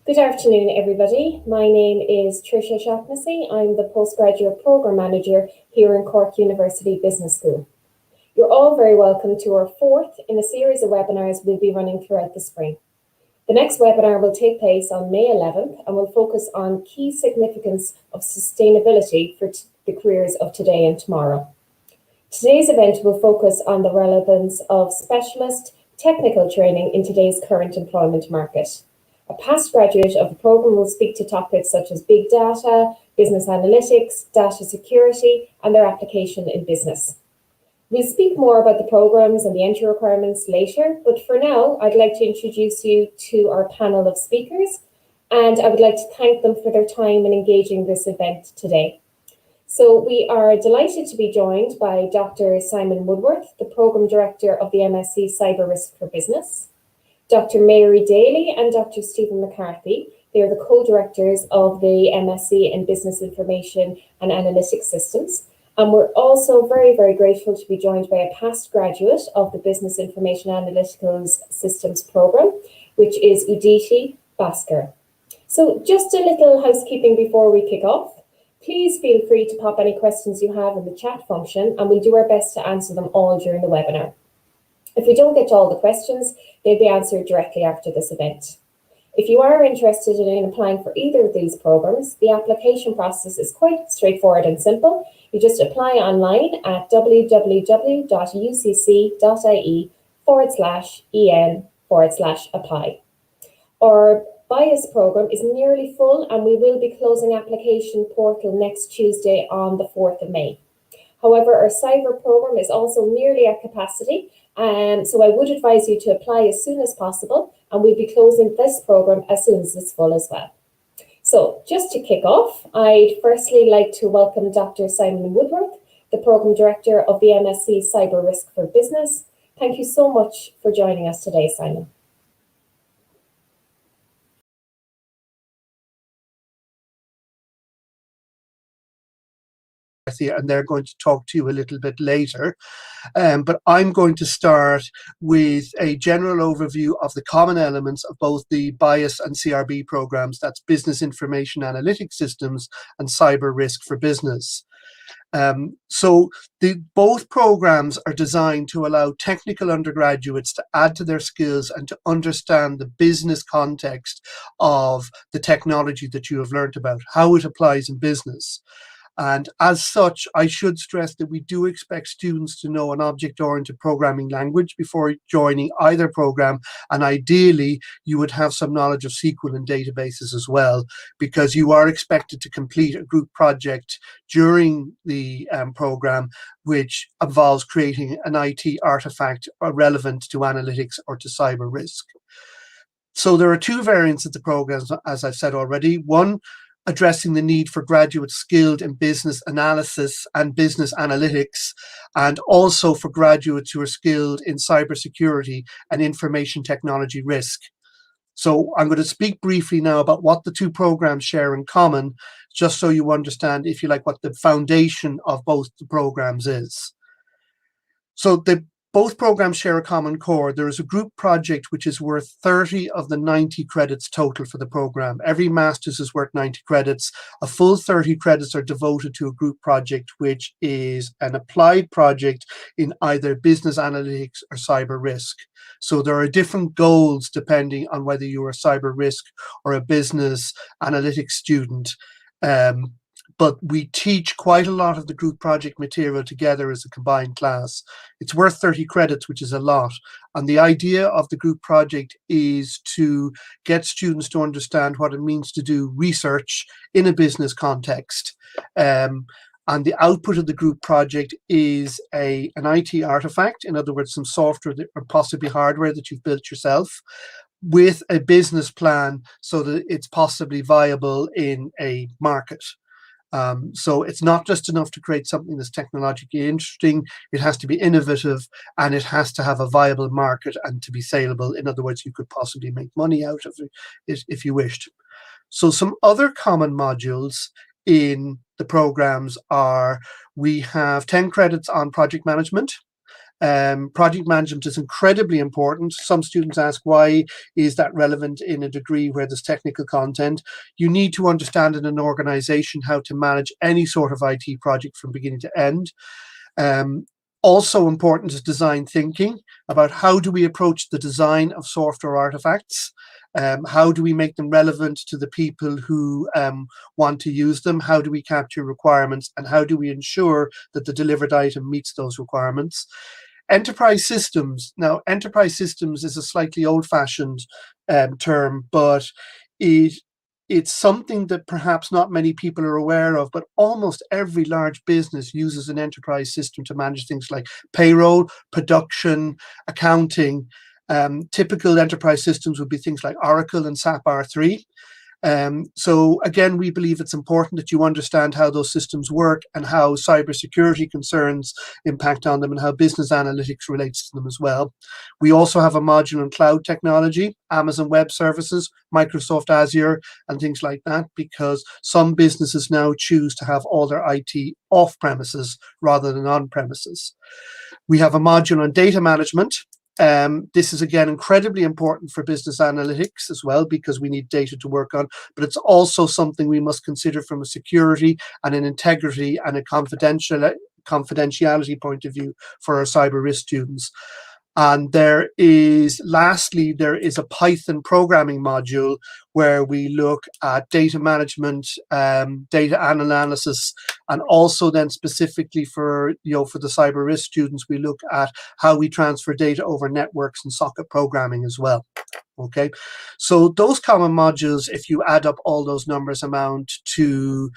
Good afternoon, everybody. My name is Tricia Shaughnessy. I'm the Postgraduate Programme Manager here in Cork University Business School. You're all very welcome to our fourth in a series of webinars we'll be running throughout the spring. The next webinar will take place on May 11th and will focus on key significance of sustainability for the careers of today and tomorrow. Today's event will focus on the relevance of specialist technical training in today's current employment market. A past graduate of the programme will speak to topics such as big data, business analytics, data security, and their application in business. We'll speak more about the programmes and the entry requirements later, but for now, I'd like to introduce you to our panel of speakers, and I would like to thank them for their time in engaging this event today. So we are delighted to be joined by Dr. Simon Woodworth, the Programme Director of the MSc Cyber Risk for Business, Dr. Mary Daly and Dr. Stephen McCarthy. They are the co-directors of the MSc in Business Information and Analytics Systems. And we're also very, very grateful to be joined by a past graduate of the Business Information Analytical Systems programme, which is Uditi Bhaskar. So just a little housekeeping before we kick off. Please feel free to pop any questions you have in the chat function, and we'll do our best to answer them all during the webinar. If we don't get to all the questions, they'll be answered directly after this event. If you are interested in applying for either of these programs, the application process is quite straightforward and simple. You just apply online at www.ucc.ie/en/apply. Our bias program is nearly full, and we will be closing application portal next Tuesday on the 4th of May. However, our cyber program is also nearly at capacity, so I would advise you to apply as soon as possible, and we'll be closing this program as soon as it's full as well. So just to kick off, I'd firstly like to welcome Dr. Simon Woodworth, the Programme Director of the MSc Cyber Risk for Business. Thank you so much for joining us today, Simon. And they're going to talk to you a little bit later. But I'm going to start with a general overview of the common elements of both the BIAS and CRB programs, that's Business Information Analytics Systems and Cyber Risk for Business. Both programs are designed to allow technical undergraduates to add to their skills and to understand the business context of the technology that you have learned about, how it applies in business. And as such, I should stress that we do expect students to know an object-oriented programming language before joining either program. And ideally, you would have some knowledge of SQL and databases as well, because you are expected to complete a group project during the program, which involves creating an IT artifact relevant to analytics or to cyber risk. So there are two variants of the programs, as I've said already. One, addressing the need for graduates skilled in business analysis and business analytics, and also for graduates who are skilled in cybersecurity and information technology risk. So I'm going to speak briefly now about what the two programs share in common, just so you understand, if you like, what the foundation of both the programs is. So both programs share a common core. There is a group project which is worth 30 of the 90 credits total for the program. Every master's is worth 90 credits. A full 30 credits are devoted to a group project, which is an applied project in either business analytics or cyber risk. So there are different goals depending on whether you're a cyber risk or a business analytics student. But we teach quite a lot of the group project material together as a combined class. It's worth 30 credits, which is a lot. And the idea of the group project is to get students to understand what it means to do research in a business context. And the output of the group project is an IT artifact, in other words, some software or possibly hardware that you've built yourself, with a business plan so that it's possibly viable in a market. So it's not just enough to create something that's technologically interesting. It has to be innovative, and it has to have a viable market and to be saleable. In other words, you could possibly make money out of it if you wished. So some other common modules in the programs are, we have 10 credits on project management, Project management is incredibly important. Some students ask, why is that relevant in a degree where there's technical content? You need to understand in an organization how to manage any sort of IT project from beginning to end. Also important is design thinking about how do we approach the design of software artifacts. How do we make them relevant to the people who want to use them? How do we capture requirements? And how do we ensure that the delivered item meets those requirements? Enterprise systems. Now, enterprise systems is a slightly old-fashioned term, but it's something that perhaps not many people are aware of, but almost every large business uses an enterprise system to manage things like payroll, production, accounting. Typical enterprise systems would be things like Oracle and SAP R3. So again, we believe it's important that you understand how those systems work and how cybersecurity concerns impact on them and how business analytics relates to them as well. We also have a module on cloud technology, Amazon Web Services, Microsoft Azure, and things like that, because some businesses now choose to have all their IT off premises rather than on premises. We have a module on data management. This is again incredibly important for business analytics as well, because we need data to work on, but it's also something we must consider from a security and an integrity and a confidentiality point of view for our cyber risk students. And lastly, there is a Python programming module where we look at data management, data analysis, and also then specifically for the cyber risk students, we look at how we transfer data over networks and socket programming as well. Okay, so those common modules, if you add up all those numbers, amount to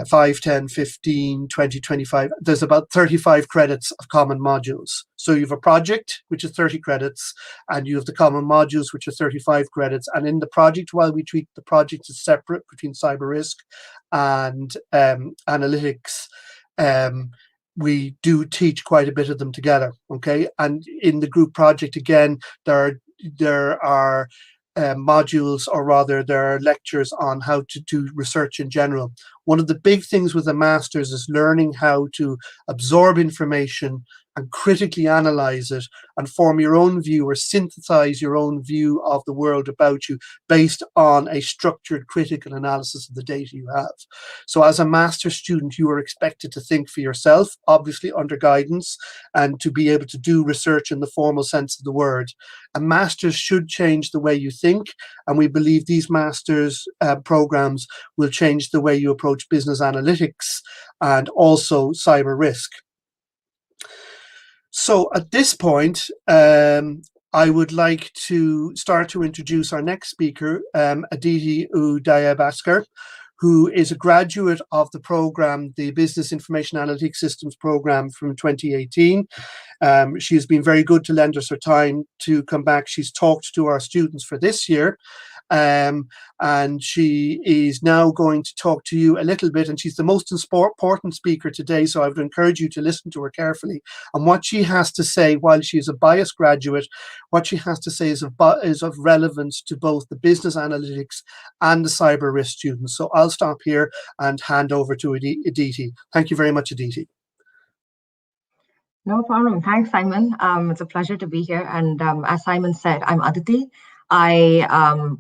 5, 10, 15, 20, 25, there's about 35 credits of common modules. So you have a project, which is 30 credits, and you have the common modules, which are 35 credits. And in the project, while we treat the project as separate between cyber risk and analytics, we do teach quite a bit of them together, okay? And in the group project, again, there are modules, or rather there are lectures on how to do research in general. One of the big things with a master's is learning how to absorb information and critically analyze it and form your own view or synthesize your own view of the world about you based on a structured critical analysis of the data you have. So as a master's student, you are expected to think for yourself, obviously under guidance, and to be able to do research in the formal sense of the word. A master's should change the way you think, and we believe these master's programs will change the way you approach business analytics and also cyber risk. So at this point, I would like to start to introduce our next speaker, Aditi Udayabaskar, who is a graduate of the program, the Business Information Analytics Systems program from 2018. She has been very good to lend us her time to come back. She's talked to our students for this year. And she is now going to talk to you a little bit, and she's the most important speaker today, so I would encourage you to listen to her carefully. And what she has to say, while she is a biased graduate, what she has to say is of relevance to both the business analytics and the cyber risk students. So I'll stop here and hand over to Aditi. Thank you very much, Aditi. No problem. Thanks, Simon. It's a pleasure to be here. And as Simon said, I'm Aditi. I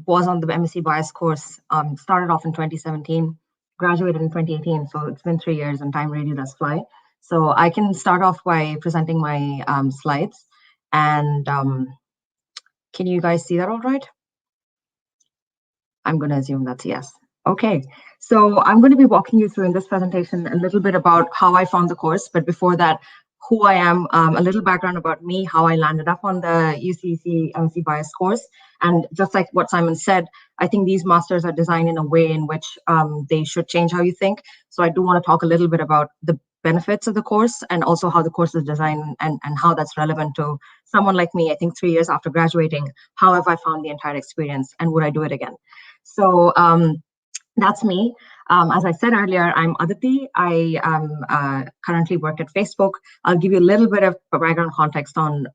was on the MSc Bias course, started off in 2017, graduated in 2018. So it's been 3 years and time really does fly. So I can start off by presenting my slides. And can you guys see that all right? I'm going to assume that's yes. Okay, so I'm going to be walking you through in this presentation a little bit about how I found the course. But before that, who I am, a little background about me, how I landed up on the UCC MSc Bias course. And just like what Simon said, I think these masters are designed in a way in which they should change how you think. So I do want to talk a little bit about the benefits of the course and also how the course is designed and how that's relevant to someone like me. I think 3 years after graduating, how have I found the entire experience and would I do it again? So that's me. As I said earlier, I'm Aditi. I currently work at Facebook. I'll give you a little bit of background context on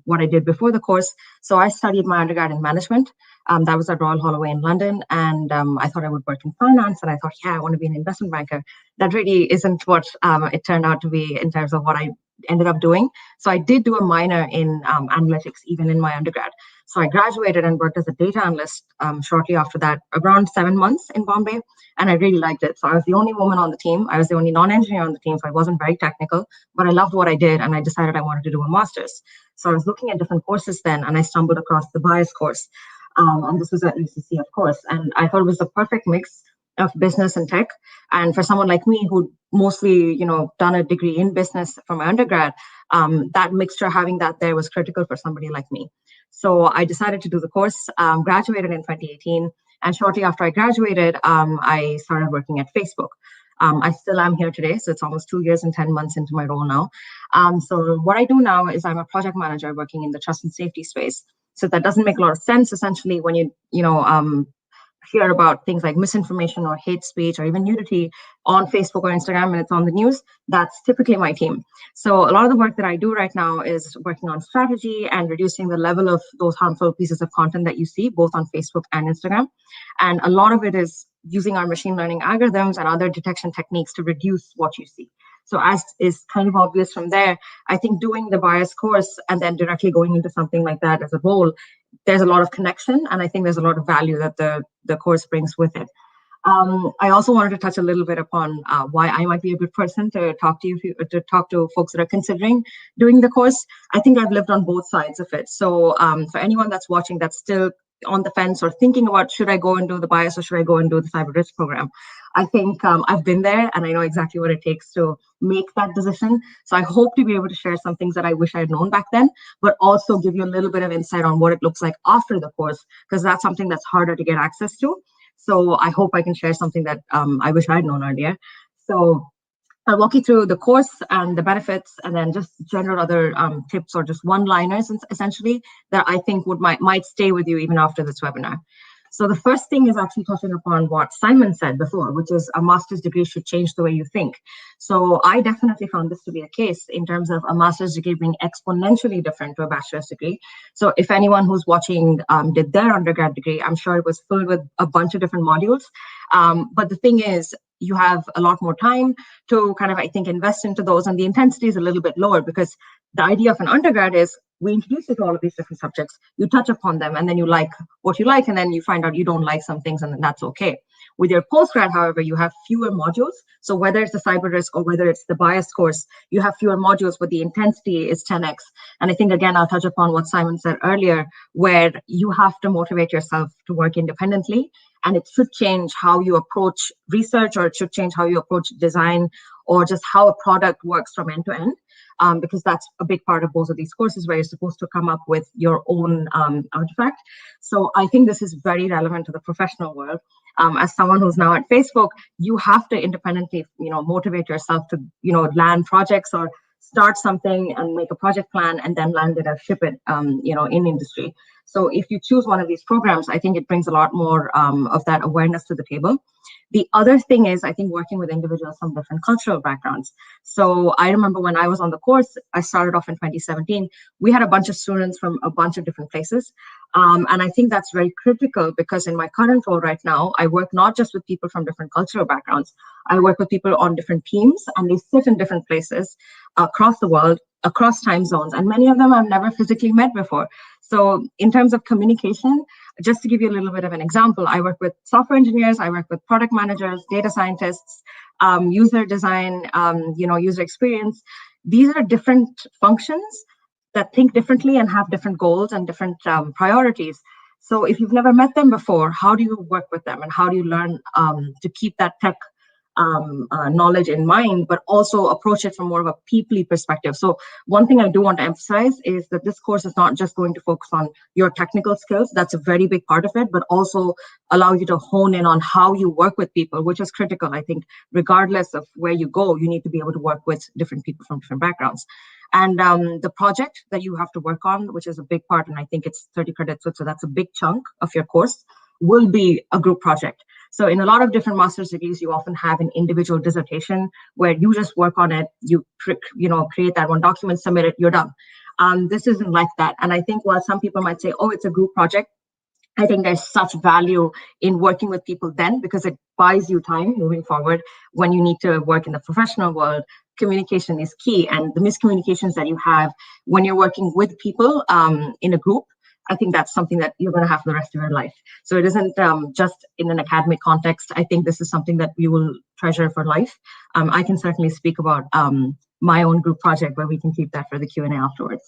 what I did before the course. So I studied my undergrad in management. That was at Royal Holloway in London. And I thought I would work in finance. And I thought, yeah, I want to be an investment banker. That really isn't what it turned out to be in terms of what I ended up doing. So I did do a minor in analytics even in my undergrad. So I graduated and worked as a data analyst shortly after that, around 7 months in Bombay, and I really liked it. So I was the only woman on the team. I was the only non-engineer on the team, so I wasn't very technical, but I loved what I did, and I decided I wanted to do a master's. So I was looking at different courses then, and I stumbled across the bias course. And this was at UCC, of course, and I thought it was the perfect mix of business and tech. And for someone like me who mostly, done a degree in business from my undergrad, that mixture, having that there was critical for somebody like me. So I decided to do the course, graduated in 2018. And shortly after I graduated, I started working at Facebook. I still am here today, so it's almost 2 years and 10 months into my role now. So what I do now is I'm a project manager working in the trust and safety space. So that doesn't make a lot of sense, essentially, when you hear about things like misinformation or hate speech or even nudity on Facebook or Instagram and it's on the news. That's typically my team. So a lot of the work that I do right now is working on strategy and reducing the level of those harmful pieces of content that you see both on Facebook and Instagram. And a lot of it is using our machine learning algorithms and other detection techniques to reduce what you see. So as is kind of obvious from there, I think doing the bias course and then directly going into something like that as a role, there's a lot of connection, and I think there's a lot of value that the course brings with it. I also wanted to touch a little bit upon why I might be a good person to talk to folks that are considering doing the course. I think I've lived on both sides of it. So for anyone that's watching that's still on the fence or thinking about should I go and do the bias or should I go and do the cyber risk program, I think I've been there and I know exactly what it takes to make that decision. So I hope to be able to share some things that I wish I had known back then, but also give you a little bit of insight on what it looks like after the course, because that's something that's harder to get access to. So I hope I can share something that I wish I had known earlier. So I'll walk you through the course and the benefits, and then just general other tips or just one-liners, essentially, that I think might stay with you even after this webinar. So the first thing is actually touching upon what Simon said before, which is a master's degree should change the way you think. So I definitely found this to be a case in terms of a master's degree being exponentially different to a bachelor's degree. So if anyone who's watching did their undergrad degree, I'm sure it was filled with a bunch of different modules. But the thing is, you have a lot more time to kind of, I think, invest into those, and the intensity is a little bit lower because the idea of an undergrad is we introduce you to all of these different subjects, you touch upon them, and then you like what you like, and then you find out you don't like some things, and then that's okay. With your postgrad, however, you have fewer modules. So whether it's the cyber risk or whether it's the bias course, you have fewer modules, but the intensity is 10x. And I think, again, I'll touch upon what Simon said earlier, where you have to motivate yourself to work independently. And it should change how you approach research, or it should change how you approach design, or just how a product works from end to end. Because that's a big part of both of these courses where you're supposed to come up with your own artifact. So I think this is very relevant to the professional world. As someone who's now at Facebook, you have to independently, motivate yourself to, land projects or start something and make a project plan and then land it or ship it, in industry. So if you choose one of these programs, I think it brings a lot more of that awareness to the table. The other thing is, I think, working with individuals from different cultural backgrounds. So I remember when I was on the course, I started off in 2017, we had a bunch of students from a bunch of different places. And I think that's very critical because in my current role right now, I work not just with people from different cultural backgrounds, I work with people on different teams, and they sit in different places across the world, across time zones, and many of them I've never physically met before. So in terms of communication, just to give you a little bit of an example, I work with software engineers, I work with product managers, data scientists, user design, user experience. These are different functions that think differently and have different goals and different priorities. So if you've never met them before, how do you work with them, and how do you learn to keep that tech knowledge in mind, but also approach it from more of a people perspective? So one thing I do want to emphasize is that this course is not just going to focus on your technical skills. That's a very big part of it, but also allow you to hone in on how you work with people, which is critical. I think regardless of where you go, you need to be able to work with different people from different backgrounds. And the project that you have to work on, which is a big part, and I think it's 30 credits, so that's a big chunk of your course, will be a group project. So in a lot of different master's degrees, you often have an individual dissertation where you just work on it, you create that one document, submit it, you're done. This isn't like that. And I think while some people might say, oh, it's a group project, I think there's such value in working with people then, because it buys you time moving forward when you need to work in the professional world, communication is key, and the miscommunications that you have when you're working with people in a group, I think that's something that you're going to have for the rest of your life. So it isn't just in an academic context. I think this is something that we will treasure for life. I can certainly speak about my own group project, but we can keep that for the Q&A afterwards.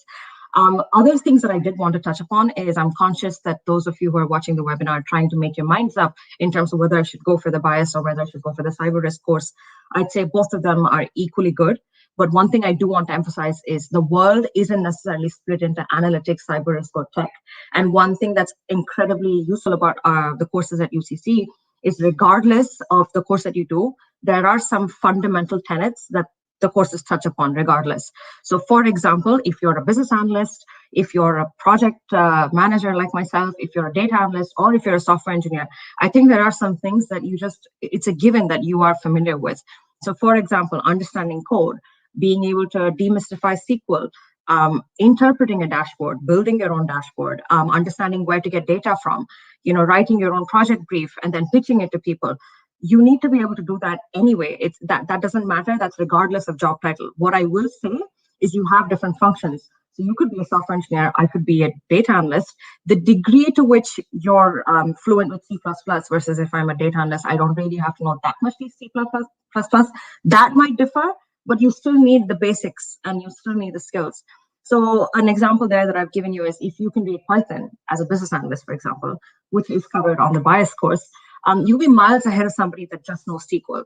Other things that I did want to touch upon is I'm conscious that those of you who are watching the webinar are trying to make your minds up in terms of whether I should go for the bias or whether I should go for the cyber risk course. I'd say both of them are equally good. But one thing I do want to emphasize is the world isn't necessarily split into analytics, cyber risk, or tech. And one thing that's incredibly useful about the courses at UCC is regardless of the course that you do, there are some fundamental tenets that the courses touch upon regardless. So for example, if you're a business analyst, if you're a project manager like myself, if you're a data analyst, or if you're a software engineer, I think there are some things that it's a given that you are familiar with. So for example, understanding code, being able to demystify SQL, interpreting a dashboard, building your own dashboard, understanding where to get data from, writing your own project brief and then pitching it to people. You need to be able to do that anyway. That doesn't matter. That's regardless of job title. What I will say is you have different functions. So you could be a software engineer. I could be a data analyst. The degree to which you're fluent with C++ versus if I'm a data analyst, I don't really have to know that much C++. That might differ, but you still need the basics and you still need the skills. So an example there that I've given you is if you can read Python as a business analyst, for example, which is covered on the bias course, you'll be miles ahead of somebody that just knows SQL.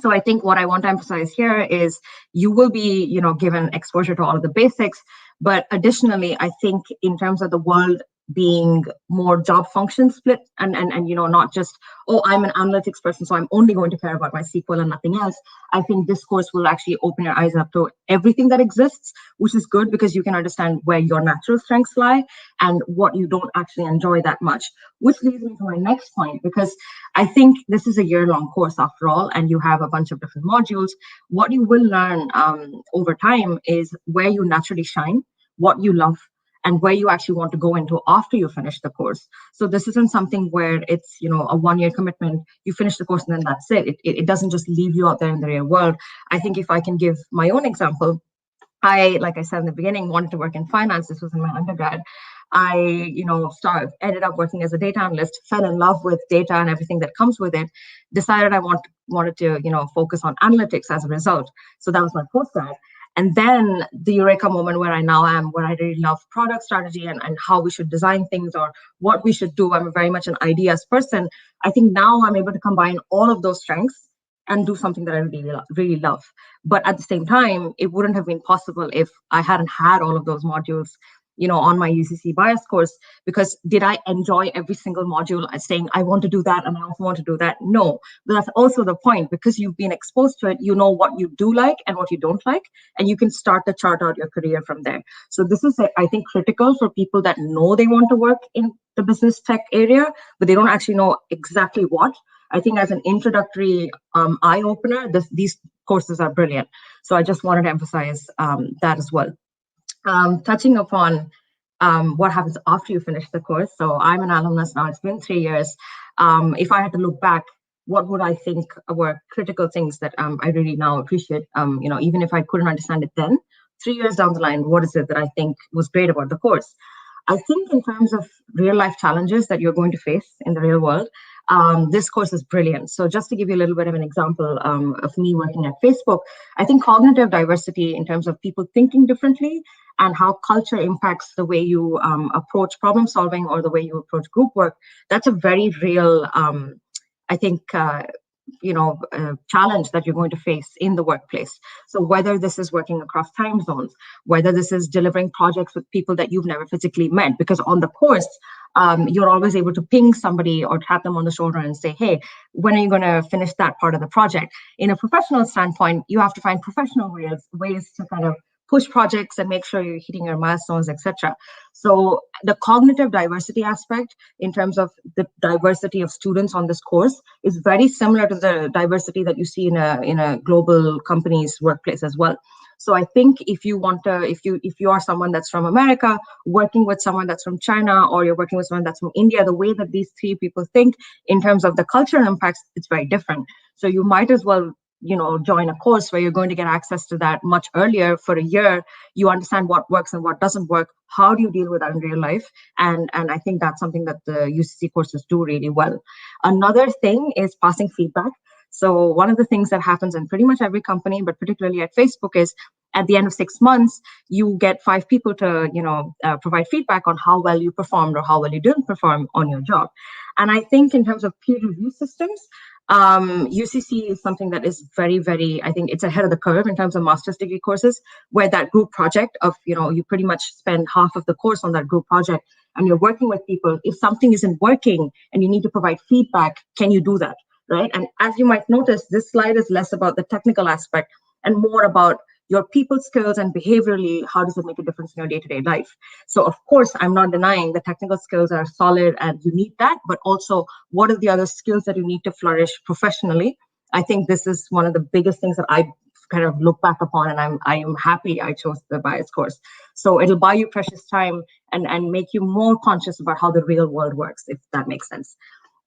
So I think what I want to emphasize here is you will be, given exposure to all of the basics, but additionally, I think in terms of the world being more job function split and not just, oh, I'm an analytics person, so I'm only going to care about my SQL and nothing else. I think this course will actually open your eyes up to everything that exists, which is good because you can understand where your natural strengths lie and what you don't actually enjoy that much, which leads me to my next point, because I think this is a year-long course after all, and you have a bunch of different modules. What you will learn over time is where you naturally shine, what you love, and where you actually want to go into after you finish the course. So this isn't something where it's, a one-year commitment, you finish the course and then that's it. It doesn't just leave you out there in the real world. I think if I can give my own example, like I said in the beginning, wanted to work in finance. This was in my undergrad. I, ended up working as a data analyst, fell in love with data and everything that comes with it, decided I wanted to, focus on analytics as a result. So that was my postgrad. And then the eureka moment where I now am, where I really love product strategy and how we should design things or what we should do. I'm very much an ideas person. I think now I'm able to combine all of those strengths and do something that I really love. But at the same time, it wouldn't have been possible if I hadn't had all of those modules, on my UCC bias course, because did I enjoy every single module saying, I want to do that and I also want to do that? No, but that's also the point, because you've been exposed to it, you know what you do like and what you don't like, and you can start to chart out your career from there. So this is, I think, critical for people that know they want to work in the business tech area, but they don't actually know exactly what. I think as an introductory eye-opener, these courses are brilliant. So I just wanted to emphasize that as well. Touching upon what happens after you finish the course. So I'm an alumnus now, it's been 3 years. If I had to look back, what would I think were critical things that I really now appreciate, even if I couldn't understand it then, 3 years down the line, what is it that I think was great about the course? I think in terms of real life challenges that you're going to face in the real world, this course is brilliant. So just to give you a little bit of an example of me working at Facebook, I think cognitive diversity in terms of people thinking differently and how culture impacts the way you approach problem solving or the way you approach group work, that's a very real, I think, challenge that you're going to face in the workplace. So whether this is working across time zones, whether this is delivering projects with people that you've never physically met, because on the course, you're always able to ping somebody or tap them on the shoulder and say, hey, when are you going to finish that part of the project? In a professional standpoint, you have to find professional ways to kind of push projects and make sure you're hitting your milestones, etc. So the cognitive diversity aspect in terms of the diversity of students on this course is very similar to the diversity that you see in a global company's workplace as well. So I think if you are someone that's from America, working with someone that's from China, or you're working with someone that's from India, the way that these three people think in terms of the cultural impacts, it's very different. So you might as well join a course where you're going to get access to that much earlier for a year. You understand what works and what doesn't work. How do you deal with that in real life? And I think that's something that the UCC courses do really well. Another thing is passing feedback. So one of the things that happens in pretty much every company, but particularly at Facebook, is at the end of 6 months, you get 5 people to, provide feedback on how well you performed or how well you didn't perform on your job. And I think in terms of peer review systems, UCC is something that is very, very, I think it's ahead of the curve in terms of master's degree courses, where that group project of, you pretty much spend half of the course on that group project and you're working with people. If something isn't working and you need to provide feedback, can you do that? Right. And as you might notice, this slide is less about the technical aspect and more about your people skills and behaviorally, how does it make a difference in your day-to-day life? So of course, I'm not denying the technical skills are solid and you need that, but also what are the other skills that you need to flourish professionally? I think this is one of the biggest things that I kind of look back upon, and I am happy I chose the bias course. So it'll buy you precious time and make you more conscious about how the real world works, if that makes sense.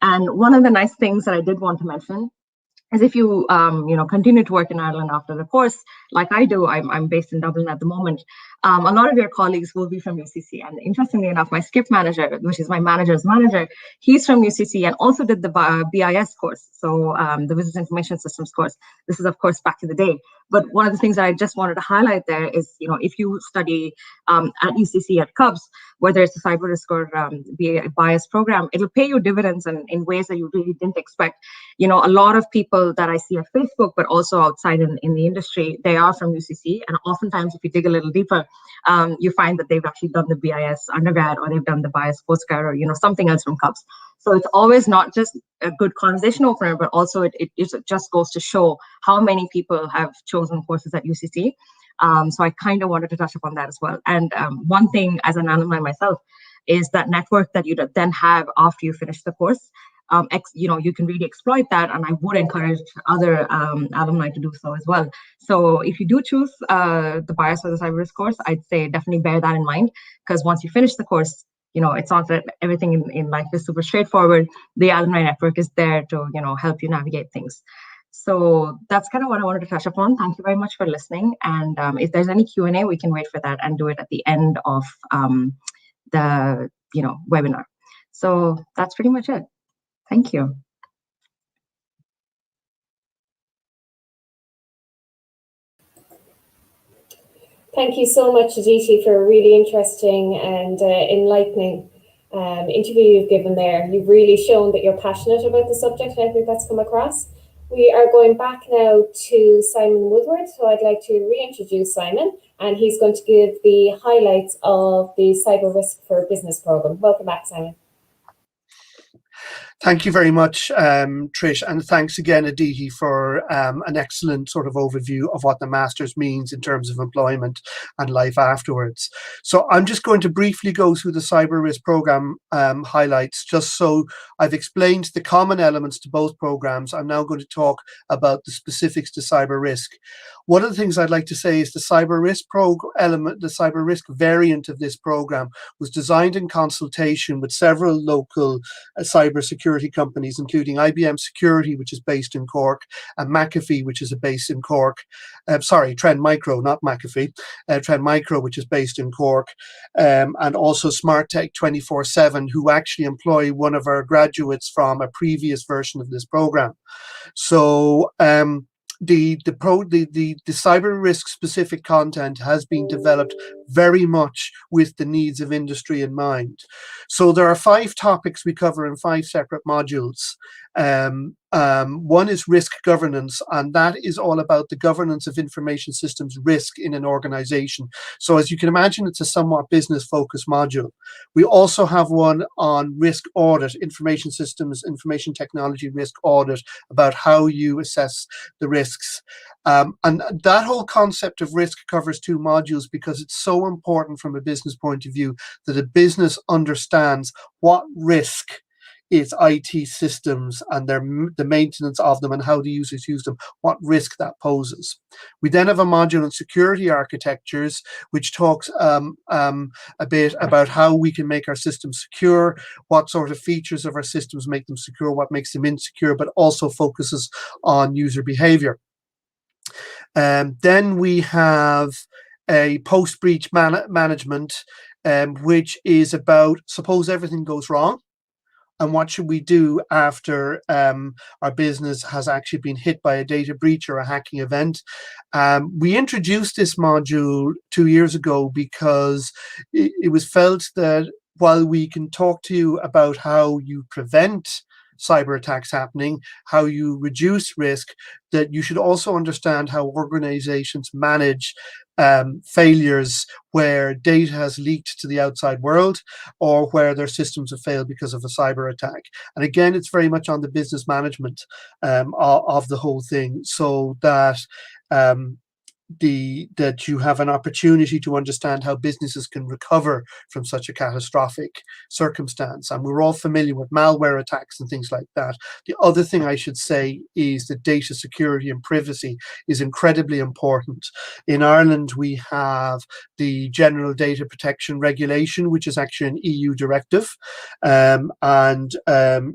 And one of the nice things that I did want to mention is if you continue to work in Ireland after the course, like I do, I'm based in Dublin at the moment. A lot of your colleagues will be from UCC, and interestingly enough, my skip manager, which is my manager's manager, he's from UCC and also did the BIS course, so the Business Information Systems course. This is of course back in the day, but one of the things that I just wanted to highlight there is, if you study at UCC at Cubs, whether it's a cyber risk or BIS program, it'll pay you dividends in ways that you really didn't expect. A lot of people that I see at Facebook, but also outside in the industry, they are from UCC. And oftentimes, if you dig a little deeper, you find that they've actually done the BIS undergrad or they've done the BIS postgrad or, something else from Cubs. So it's always not just a good conversation opener, but also it just goes to show how many people have chosen courses at UCC. So I kind of wanted to touch upon that as well. And one thing as an alumni myself is that network that you then have after you finish the course. You can really exploit that, and I would encourage other alumni to do so as well. So if you do choose the bias or the cyber risk course, I'd say definitely bear that in mind, because once you finish the course, it's not that everything in life is super straightforward. The alumni network is there to help you navigate things. So that's kind of what I wanted to touch upon. Thank you very much for listening. And if there's any Q&A, we can wait for that and do it at the end of the webinar. So that's pretty much it. Thank you. Thank you so much, Aditi, for a really interesting and enlightening interview you've given there. You've really shown that you're passionate about the subject, and I think that's come across. We are going back now to Simon Woodward, so I'd like to reintroduce Simon, and he's going to give the highlights of the Cyber Risk for Business program. Welcome back, Simon. Thank you very much, Trish, and thanks again, Aditi, for an excellent sort of overview of what the Masters means in terms of employment and life afterwards. So I'm just going to briefly go through the Cyber Risk Programme highlights, just so I've explained the common elements to both programs. I'm now going to talk about the specifics to cyber risk. One of the things I'd like to say is the cyber risk the cyber risk variant of this program was designed in consultation with several local cyber security companies, including IBM Security, which is based in Cork, and McAfee, which is based in Cork. Trend Micro, not McAfee. Trend Micro, which is based in Cork, and also Smart Tech 24/7, who actually employ one of our graduates from a previous version of this program. So the cyber risk specific content has been developed very much with the needs of industry in mind. So there are 5 topics we cover in 5 separate modules. One is risk governance, and that is all about the governance of information systems risk in an organization. So as you can imagine, it's a somewhat business focused module. We also have one on risk audit, information systems, information technology risk audit, about how you assess the risks. And that whole concept of risk covers 2 modules because it's so important from a business point of view that a business understands what risk its IT systems and the maintenance of them and how the users use them, what risk that poses. We then have a module on security architectures, which talks a bit about how we can make our systems secure, what sort of features of our systems make them secure, what makes them insecure, but also focuses on user behavior. Then we have a post-breach management, which is about, suppose everything goes wrong, and what should we do after our business has actually been hit by a data breach or a hacking event. We introduced this module 2 years ago because it was felt that while we can talk to you about how you prevent cyber attacks happening, how you reduce risk, that you should also understand how organizations manage failures where data has leaked to the outside world or where their systems have failed because of a cyber attack. And again, it's very much on the business management of the whole thing, so that that you have an opportunity to understand how businesses can recover from such a catastrophic circumstance. And we're all familiar with malware attacks and things like that. The other thing I should say is that data security and privacy is incredibly important. In Ireland, we have the General Data Protection Regulation, which is actually an EU directive.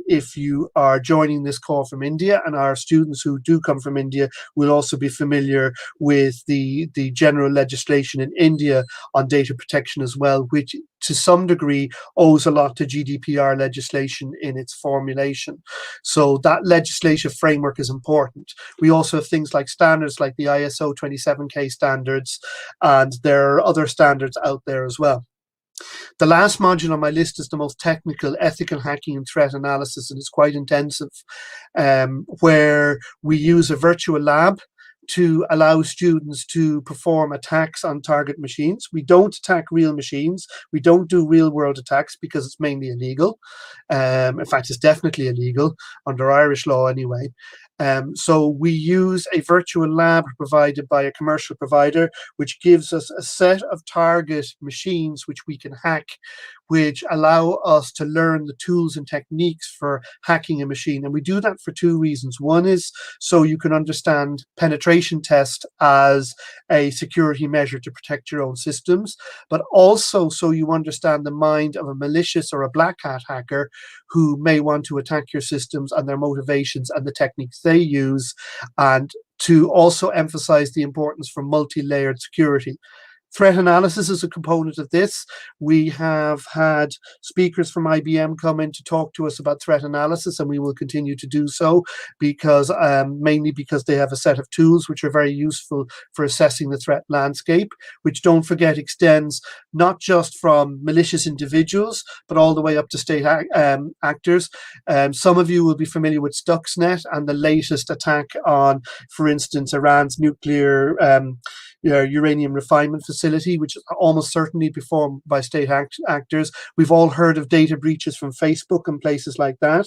If you are joining this call from India, and our students who do come from India will also be familiar with the general legislation in India on data protection as well, which to some degree owes a lot to GDPR legislation in its formulation. So that legislative framework is important. We also have things like standards like the ISO 27K standards, and there are other standards out there as well. The last module on my list is the most technical, ethical hacking and threat analysis, and it's quite intensive, where we use a virtual lab to allow students to perform attacks on target machines. We don't attack real machines. We don't do real world attacks because it's mainly illegal. In fact, it's definitely illegal under Irish law anyway. So we use a virtual lab provided by a commercial provider, which gives us a set of target machines which we can hack, which allow us to learn the tools and techniques for hacking a machine. And we do that for two reasons. One is so you can understand penetration test as a security measure to protect your own systems, but also so you understand the mind of a malicious or a black hat hacker who may want to attack your systems and their motivations and the techniques they use, and to also emphasize the importance for multi-layered security. Threat analysis is a component of this. We have had speakers from IBM come in to talk to us about threat analysis, and we will continue to do so because mainly because they have a set of tools which are very useful for assessing the threat landscape, which, don't forget, extends not just from malicious individuals, but all the way up to state actors. Some of you will be familiar with Stuxnet and the latest attack on, for instance, Iran's nuclear uranium refinement facility, which is almost certainly performed by state actors. We've all heard of data breaches from Facebook and places like that,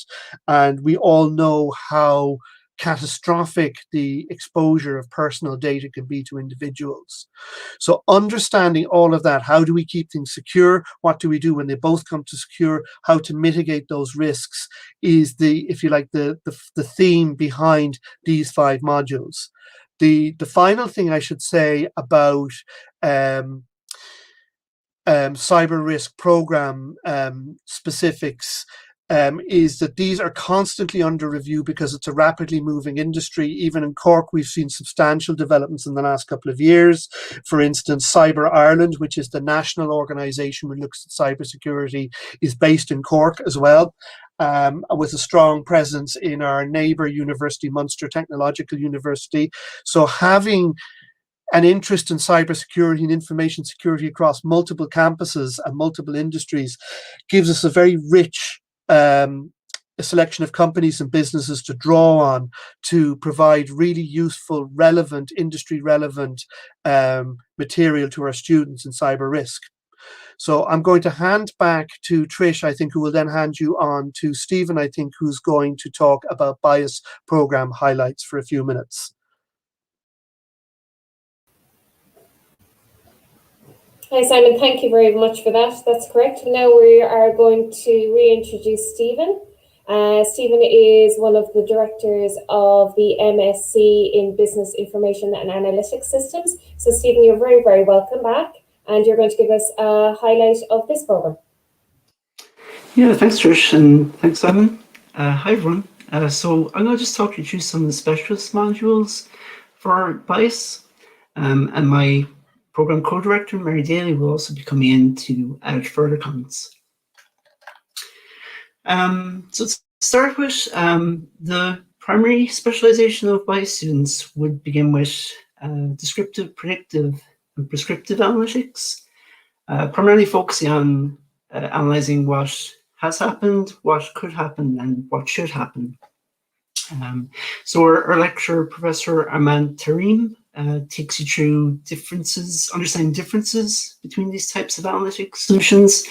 and we all know how catastrophic the exposure of personal data can be to individuals. So understanding all of that, how do we keep things secure? What do we do when they both come to secure? How to mitigate those risks is the, if you like, the theme behind these 5 modules. The final thing I should say about cyber risk program specifics is that these are constantly under review because it's a rapidly moving industry. Even in Cork, we've seen substantial developments in the last couple of years. For instance, Cyber Ireland, which is the national organisation which looks at cybersecurity, is based in Cork as well, with a strong presence in our neighbour university, Munster Technological University. So having an interest in cybersecurity and information security across multiple campuses and multiple industries gives us a very rich a selection of companies and businesses to draw on to provide really useful, relevant, industry relevant material to our students in cyber risk. So I'm going to hand back to Trish, I think, who will then hand you on to Stephen, I think, who's going to talk about BIAS program highlights for a few minutes. Hi, Simon. Thank you very much for that. That's correct. Now we are going to reintroduce Stephen. Stephen is one of the directors of the MSc in Business Information and Analytics Systems. So, Stephen, you're very, very welcome back, and you're going to give us a highlight of this program. Yeah, thanks, Trish, and thanks, Simon. Hi, everyone. So I'm going to just talk you through some of the specialist modules for bias, and my program co-director, Mary Daly, will also be coming in to add further comments. So to start with, the primary specialization of bias students would begin with descriptive, predictive, and prescriptive analytics, primarily focusing on analysing what has happened, what could happen, and what should happen. So our lecturer, Professor Ahmad Tarim, takes you through understanding differences between these types of analytic solutions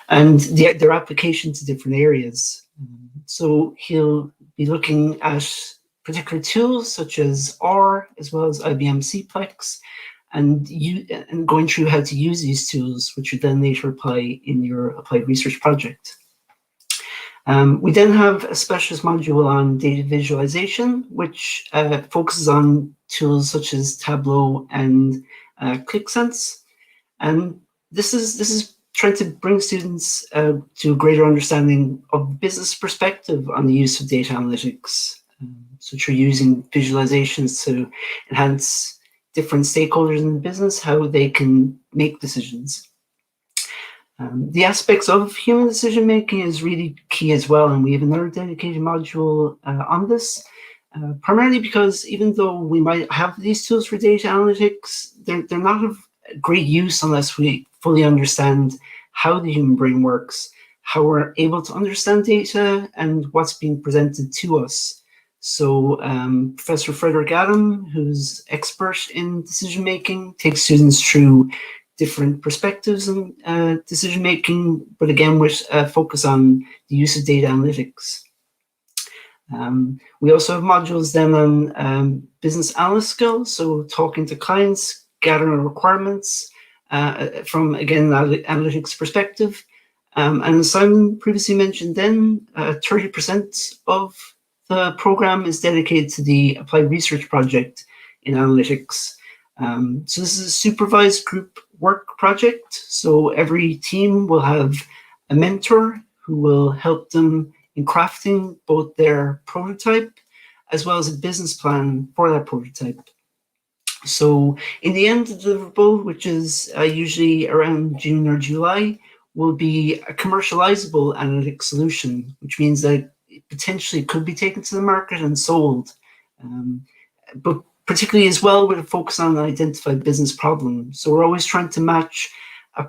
and their application to different areas. So he'll be looking at particular tools such as R as well as IBM CPLEX, and going through how to use these tools, which you then later apply in your applied research project. We then have a specialist module on data visualization, which focuses on tools such as Tableau and ClickSense. And this is trying to bring students to a greater understanding of business perspective on the use of data analytics. So through using visualizations to enhance different stakeholders in the business, how they can make decisions. The aspects of human decision making is really key as well, and we have another dedicated module on this, primarily because even though we might have these tools for data analytics, they're not of great use unless we fully understand how the human brain works, how we're able to understand data, and what's being presented to us. So Professor Frederick Adam, who's expert in decision making, takes students through different perspectives and decision making, but again with a focus on the use of data analytics. We also have modules then on business analyst skills, so talking to clients, gathering requirements from, again, analytics perspective. And as Simon previously mentioned then, 30% of the program is dedicated to the applied research project in analytics. So this is a supervised group work project. So every team will have a mentor who will help them in crafting both their prototype as well as a business plan for that prototype. So in the end, the deliverable, which is usually around June or July, will be a commercializable analytic solution, which means that it potentially could be taken to the market and sold. But particularly as well with a focus on an identified business problem. So we're always trying to match a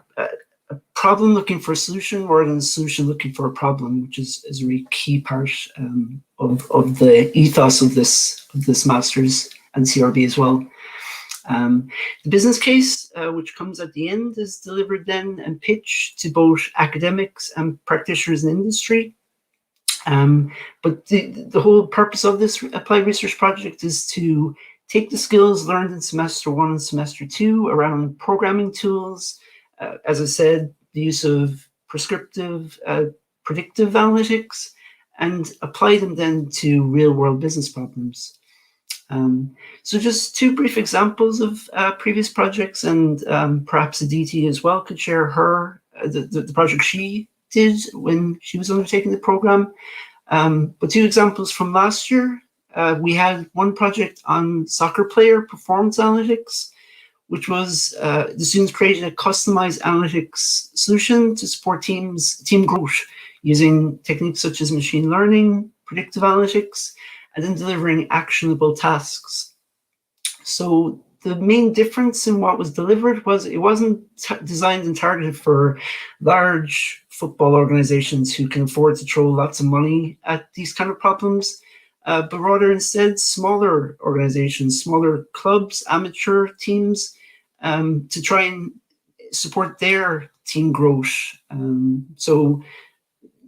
problem looking for a solution rather than a solution looking for a problem, which is a really key part of the ethos of this master's and CRB as well. The business case, which comes at the end, is delivered then and pitched to both academics and practitioners in industry. But the whole purpose of this applied research project is to take the skills learned in semester 1 and semester 2 around programming tools, as I said, the use of prescriptive, predictive analytics, and apply them then to real-world business problems. So just two brief examples of previous projects, and perhaps Aditi as well could share the project she did when she was undertaking the program. But two examples from last year. We had one project on soccer player performance analytics, which was the students created a customized analytics solution to support team growth using techniques such as machine learning, predictive analytics, and then delivering actionable tasks. So the main difference in what was delivered was it wasn't designed and targeted for large football organizations who can afford to throw lots of money at these kind of problems. But rather instead smaller organizations, smaller clubs, amateur teams, to try and support their team growth. So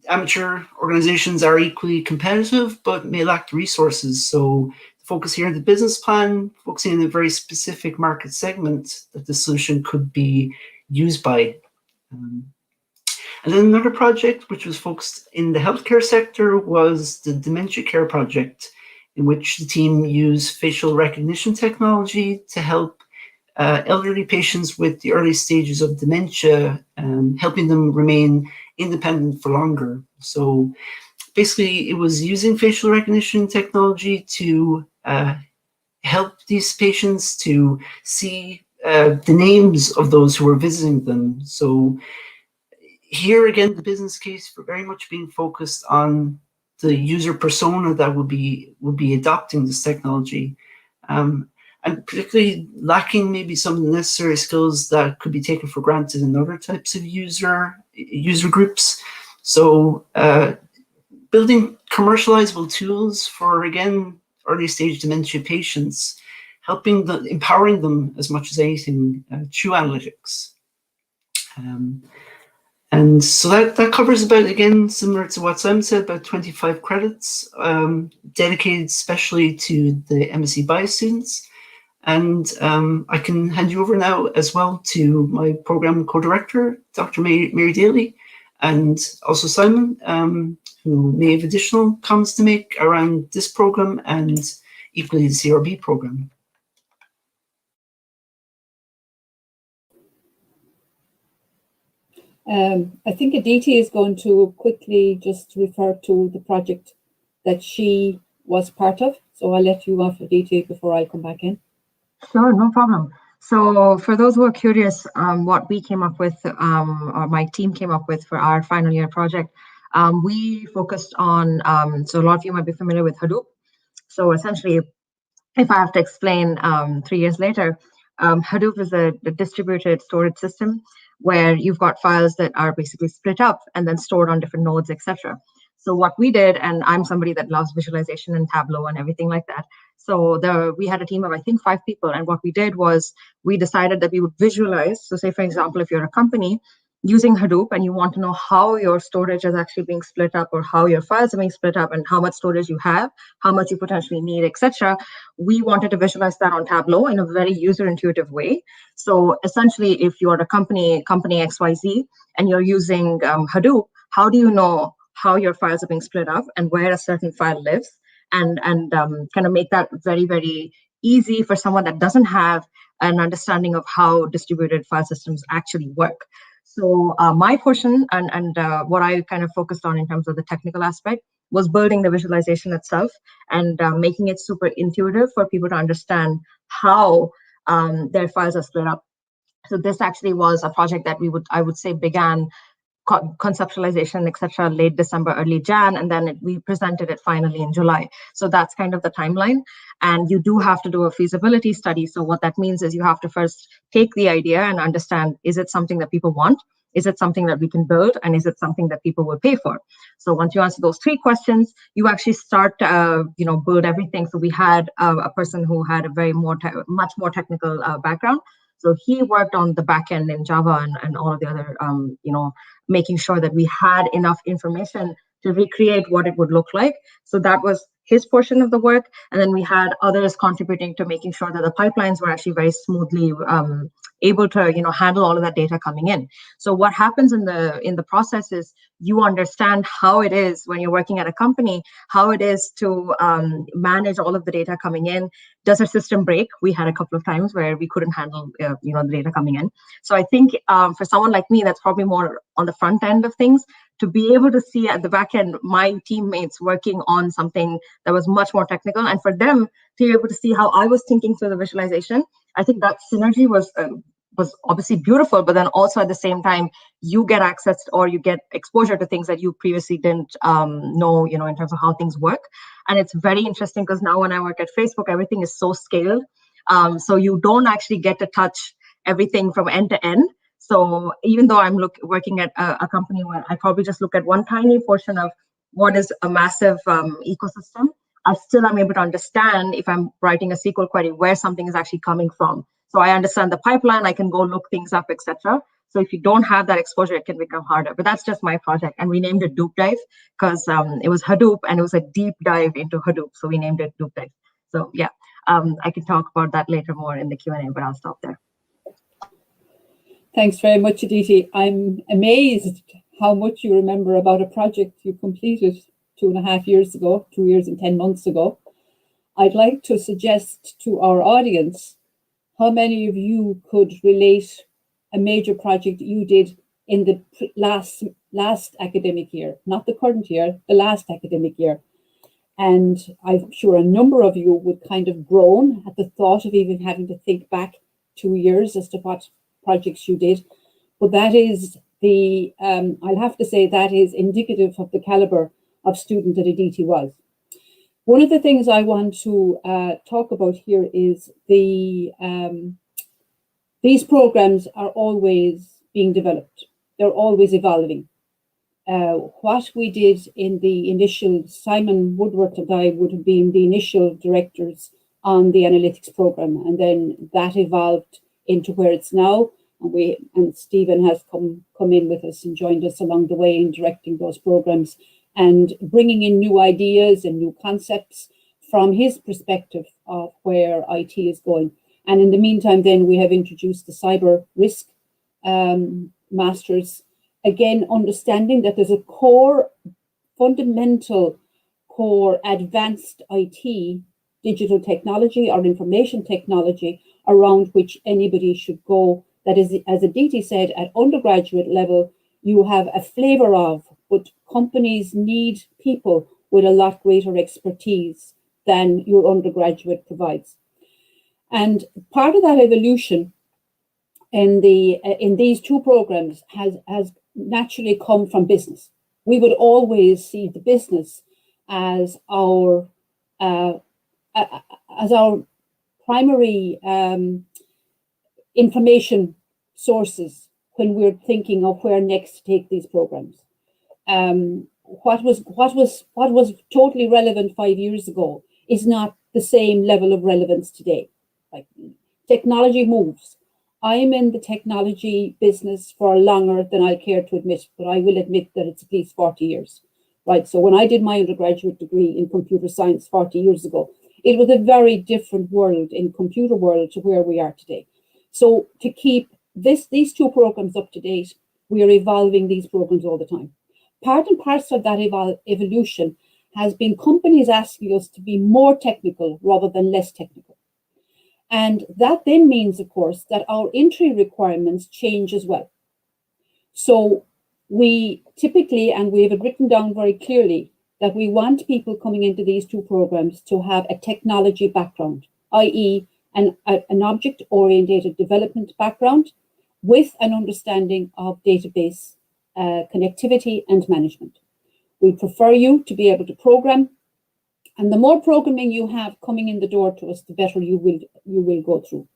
amateur organizations are equally competitive, but may lack the resources. So the focus here in the business plan, focusing on a very specific market segment that the solution could be used by. And then another project which was focused in the healthcare sector was the dementia care project, in which the team used facial recognition technology to help elderly patients with the early stages of dementia, helping them remain independent for longer. So basically it was using facial recognition technology to help these patients to see the names of those who are visiting them. So here again, the business case for very much being focused on the user persona that would be adopting this technology, and particularly lacking maybe some of the necessary skills that could be taken for granted in other types of user groups. So building commercializable tools for, again, early stage dementia patients, empowering them as much as anything through analytics. And so that covers about, again, similar to what Simon said, about 25 credits dedicated especially to the MSc Bio students. And I can hand you over now as well to my program co-director, Dr. Mary Daly, and also Simon, who may have additional comments to make around this program and equally the CRB program. I think Aditi is going to quickly just refer to the project that she was part of. So I'll let you off, Aditi, before I come back in. Sure, no problem. So for those who are curious, what we came up with, or my team came up with for our final year project, we focused on, so a lot of you might be familiar with Hadoop. So essentially, if I have to explain 3 years later, Hadoop is a distributed storage system where you've got files that are basically split up and then stored on different nodes, etc. So what we did, and I'm somebody that loves visualization and Tableau and everything like that. So we had a team of, I think, 5 people. And what we did was we decided that we would visualize. So say, for example, if you're a company using Hadoop and you want to know how your storage is actually being split up or how your files are being split up and how much storage you have, how much you potentially need, etc. We wanted to visualize that on Tableau in a very user-intuitive way. So essentially, if you're a company XYZ, and you're using Hadoop, how do you know how your files are being split up and where a certain file lives, and kind of make that very, very easy for someone that doesn't have an understanding of how distributed file systems actually work. So my portion and what I kind of focused on in terms of the technical aspect was building the visualization itself and making it super intuitive for people to understand how their files are split up. So this actually was a project that I would say began conceptualization, etc., late December, early Jan, and then we presented it finally in July. So that's kind of the timeline. And you do have to do a feasibility study. So what that means is you have to first take the idea and understand, is it something that people want? Is it something that we can build? And is it something that people will pay for? So once you answer those 3 questions, you actually start to build everything. So we had a person who had a much more technical background. So he worked on the back end in Java and all of the other, making sure that we had enough information to recreate what it would look like. So that was his portion of the work. And then we had others contributing to making sure that the pipelines were actually very smoothly able to handle all of that data coming in. So what happens in the process is you understand how it is when you're working at a company, how it is to manage all of the data coming in. Does a system break? We had a couple of times where we couldn't handle the data coming in. So I think for someone like me, that's probably more on the front end of things, to be able to see at the back end my teammates working on something that was much more technical, and for them to be able to see how I was thinking through the visualization. I think that synergy was obviously beautiful, but then also at the same time, you get access or you get exposure to things that you previously didn't know, in terms of how things work. And it's very interesting because now when I work at Facebook, everything is so scaled. So you don't actually get to touch everything from end to end. So even though I'm working at a company where I probably just look at one tiny portion of what is a massive ecosystem, I still am able to understand if I'm writing a SQL query where something is actually coming from. So I understand the pipeline, I can go look things up, etc. So if you don't have that exposure, it can become harder. But that's just my project. And we named it Dupe Dive because it was Hadoop and it was a deep dive into Hadoop. So we named it Dupe Dive. So yeah, I can talk about that later more in the Q&A, but I'll stop there. Thanks very much, Aditi. I'm amazed how much you remember about a project you completed 2.5 years ago, 2 years and 10 months ago. I'd like to suggest to our audience, how many of you could relate a major project you did in the last academic year, not the current year, the last academic year? And I'm sure a number of you would kind of groan at the thought of even having to think back 2 years as to what projects you did. But that is I'll have to say that is indicative of the caliber of student that a DT was. One of the things I want to talk about here is these programs are always being developed. They're always evolving. What we did in the initial, Simon Woodworth and I would have been the initial directors on the analytics program, and then that evolved into where it's now. And Stephen has come in with us and joined us along the way in directing those programs and bringing in new ideas and new concepts from his perspective of where IT is going. And in the meantime, then we have introduced the cyber risk masters. Again, understanding that there's a fundamental core advanced IT, digital technology or information technology around which anybody should go. That is, as Aditi said, at undergraduate level, you have a flavor of, but companies need people with a lot greater expertise than your undergraduate provides. And part of that evolution in these two programs has naturally come from business. We would always see the business as our primary information sources when we're thinking of where next to take these programs. What was totally relevant 5 years ago is not the same level of relevance today. Like, technology moves. I'm in the technology business for longer than I care to admit, but I will admit that it's at least 40 years, right? So when I did my undergraduate degree in computer science 40 years ago, it was a very different world in computer world to where we are today. So to keep these two programs up to date, we are evolving these programs all the time. Part and parcel of that evolution has been companies asking us to be more technical rather than less technical. And that then means, of course, that our entry requirements change as well. So we typically, and we have it written down very clearly, that we want people coming into these two programs to have a technology background, i.e. an object-oriented development background with an understanding of database connectivity and management. We prefer you to be able to program, and the more programming you have coming in the door to us, the better you will go through.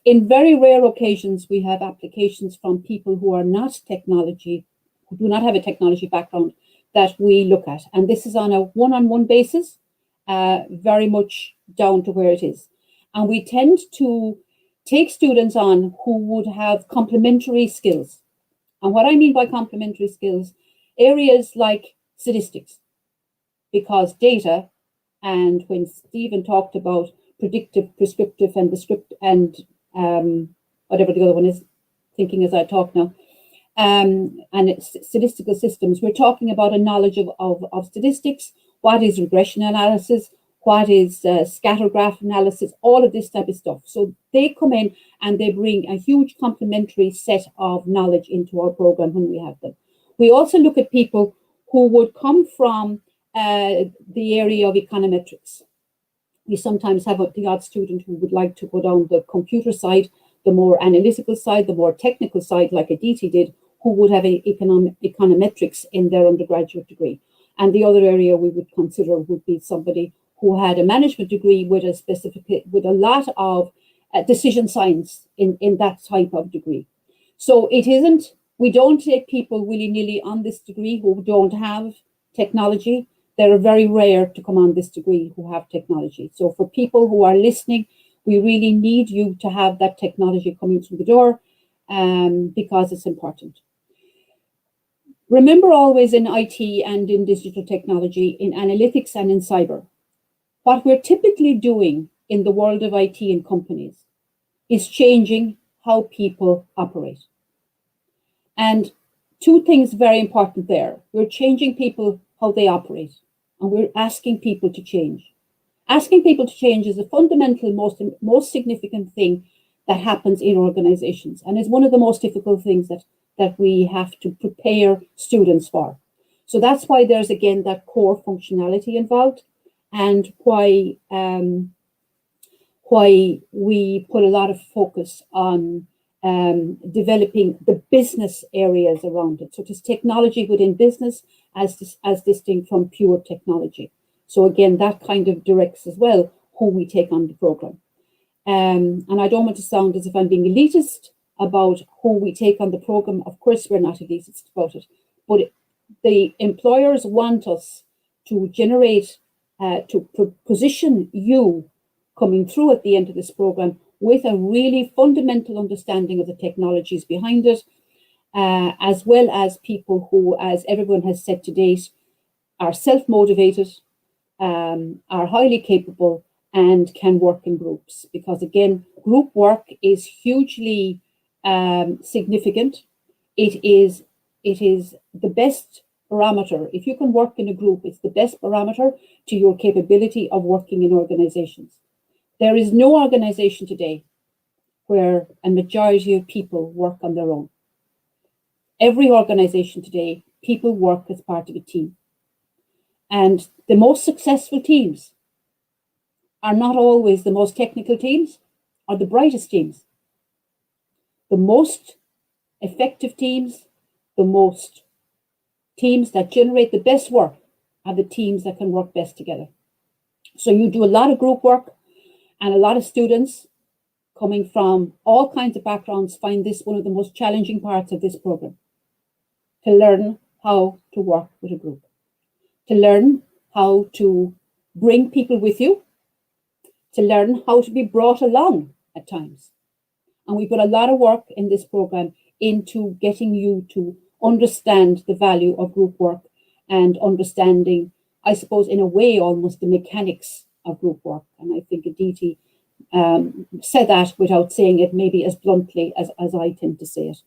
In very rare occasions, we have applications from people who are not technology, who do not have a technology background, that we look at. And this is on a one-on-one basis, very much down to where it is. And we tend to take students on who would have complementary skills. And what I mean by complementary skills, areas like statistics, because data, and when Stephen talked about predictive, prescriptive, and descriptive, and whatever the other one is, thinking as I talk now, and it's statistical systems, we're talking about a knowledge of statistics, what is regression analysis, what is scatter graph analysis, all of this type of stuff. So they come in and they bring a huge complementary set of knowledge into our program when we have them. We also look at people who would come from the area of econometrics. We sometimes have the odd student who would like to go down the computer side, the more analytical side, the more technical side, like Aditi did, who would have econometrics in their undergraduate degree. And the other area we would consider would be somebody who had a management degree with a lot of decision science in that type of degree. So we don't take people willy-nilly on this degree who don't have technology. They're very rare to come on this degree who have technology. So for people who are listening, we really need you to have that technology coming through the door because it's important. Remember always in IT and in digital technology, in analytics and in cyber, what we're typically doing in the world of IT and companies is changing how people operate. And two things very important there. We're changing people how they operate, and we're asking people to change. Asking people to change is a fundamental, most significant thing that happens in organizations, and is one of the most difficult things that we have to prepare students for. So that's why there's, again, that core functionality involved. and why we put a lot of focus on developing the business areas around it. So it is technology within business as distinct from pure technology. So again, that kind of directs as well who we take on the program. And I don't want to sound as if I'm being elitist about who we take on the program. Of course, we're not elitist about it, but the employers want us to generate, position you coming through at the end of this program with a really fundamental understanding of the technologies behind it, as well as people who, as everyone has said to date, are self-motivated, are highly capable, and can work in groups. Because again, group work is hugely significant. It is the best barometer. If you can work in a group, it's the best barometer to your capability of working in organizations. There is no organization today where a majority of people work on their own. Every organization today, people work as part of a team. And the most successful teams are not always the most technical teams or the brightest teams. The most effective teams, the most teams that generate the best work are the teams that can work best together. So you do a lot of group work, and a lot of students coming from all kinds of backgrounds find this one of the most challenging parts of this program, to learn how to work with a group, to learn how to bring people with you, to learn how to be brought along at times. And we put a lot of work in this program into getting you to understand the value of group work and understanding, I suppose, in a way, almost the mechanics of group work. And I think Aditi said that without saying it maybe as bluntly as I tend to say it.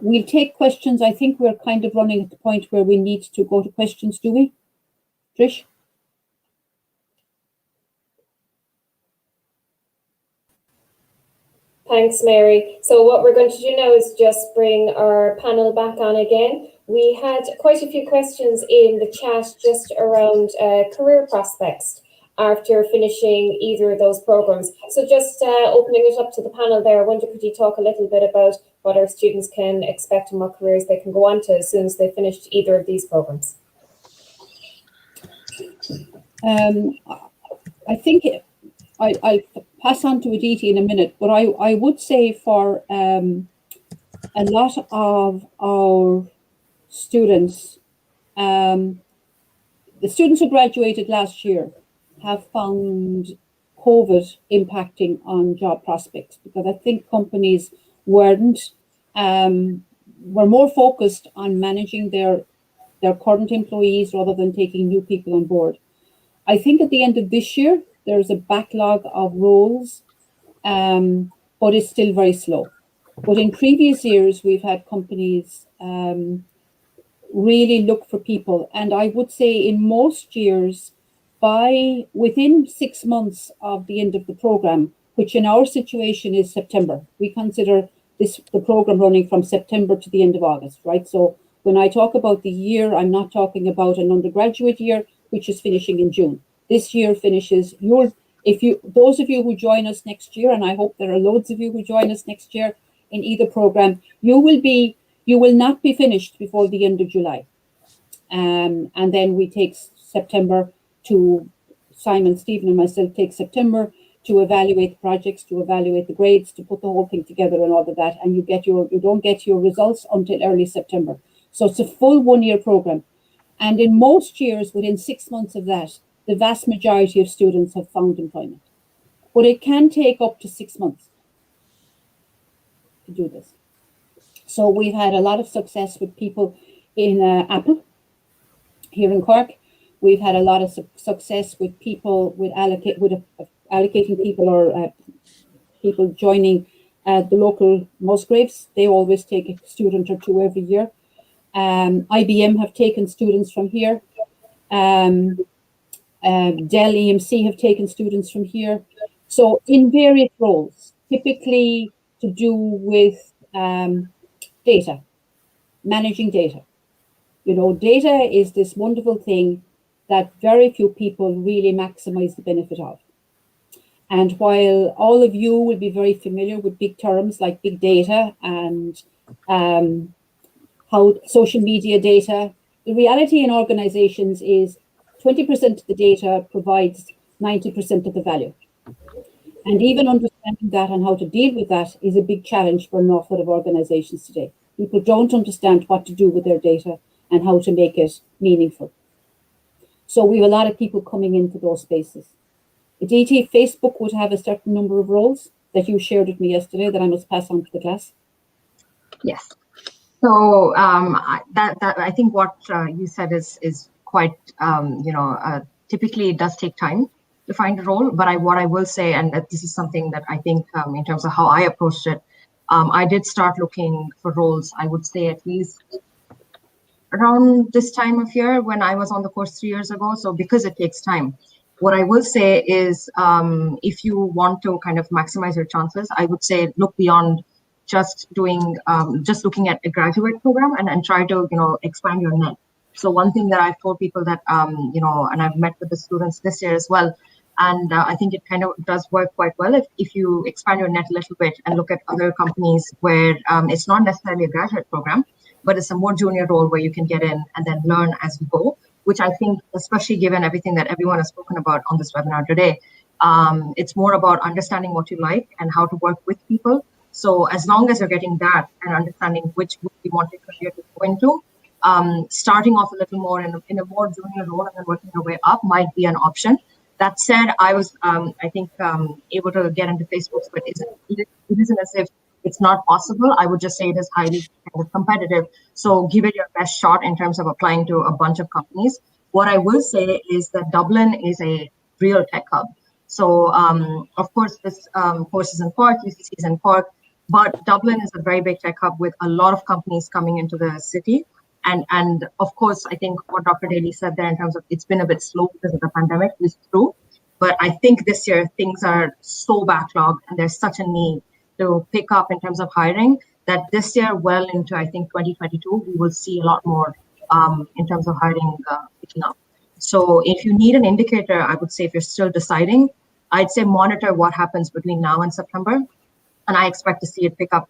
We'll take questions. I think we're kind of running at the point where we need to go to questions, do we? Trish? Thanks, Mary. So what we're going to do now is just bring our panel back on again. We had quite a few questions in the chat just around career prospects after finishing either of those programs. So just opening it up to the panel there, I wonder, could you talk a little bit about what our students can expect and what careers they can go on to as soon as they finished either of these programs? I think I'll pass on to Aditi in a minute, but I would say for a lot of our students, the students who graduated last year have found COVID impacting on job prospects, because I think companies were more focused on managing their current employees rather than taking new people on board. I think at the end of this year, there's a backlog of roles, but it's still very slow. But in previous years, we've had companies really look for people. And I would say in most years, within 6 months of the end of the program, which in our situation is September, we consider the program running from September to the end of August, right? So when I talk about the year, I'm not talking about an undergraduate year, which is finishing in June. This year finishes those of you who join us next year, and I hope there are loads of you who join us next year in either program, you will not be finished before the end of July. And then we take September to, Simon, Stephen and myself take September to evaluate the projects, to evaluate the grades, to put the whole thing together and all of that. And you don't get your results until early September. So it's a full 1 year program. And in most years, within 6 months of that, the vast majority of students have found employment. But it can take up to 6 months to do this. So we've had a lot of success with people in Apple here in Cork. We've had a lot of success with people with allocating people or people joining the local Musgraves. They always take a student or two every year. IBM have taken students from here. Dell EMC have taken students from here. So in various roles, typically to do with data, managing data. You know, data is this wonderful thing that very few people really maximize the benefit of. And while all of you will be very familiar with big terms like big data and how social media data, the reality in organizations is 20% of the data provides 90% of the value. And even understanding that and how to deal with that is a big challenge for an awful lot of organizations today. People don't understand what to do with their data and how to make it meaningful. So we have a lot of people coming into those spaces. Aditi, Facebook would have a certain number of roles that you shared with me yesterday that I must pass on to the class. Yes. So I think what you said is quite typically it does take time to find a role. But what I will say, and that this is something that I think in terms of how I approached it, I did start looking for roles. I would say at least around this time of year when I was on the course 3 years ago. So because it takes time, what I will say is if you want to kind of maximize your chances, I would say look beyond just looking at a graduate program and try to expand your net. So one thing that I've told people that and I've met with the students this year as well, and I think it kind of does work quite well if you expand your net a little bit and look at other companies where it's not necessarily a graduate program, but it's a more junior role where you can get in and then learn as you go, which I think, especially given everything that everyone has spoken about on this webinar today, it's more about understanding what you like and how to work with people. So as long as you're getting that and understanding which you want your career to go into, starting off a little more in a more junior role and then working your way up might be an option. That said, I was, I think, able to get into Facebook, but it isn't as if it's not possible. I would just say it is highly competitive. So give it your best shot in terms of applying to a bunch of companies. What I will say is that Dublin is a real tech hub. So, of course, this course is in Cork, UCC is in Cork, but Dublin is a very big tech hub with a lot of companies coming into the city. And of course, I think what Dr. Daly said there in terms of it's been a bit slow because of the pandemic is true. But I think this year things are so backlogged and there's such a need to pick up in terms of hiring that this year, well into, I think, 2022, we will see a lot more in terms of hiring picking up. So if you need an indicator, I would say if you're still deciding, I'd say monitor what happens between now and September. And I expect to see it pick up,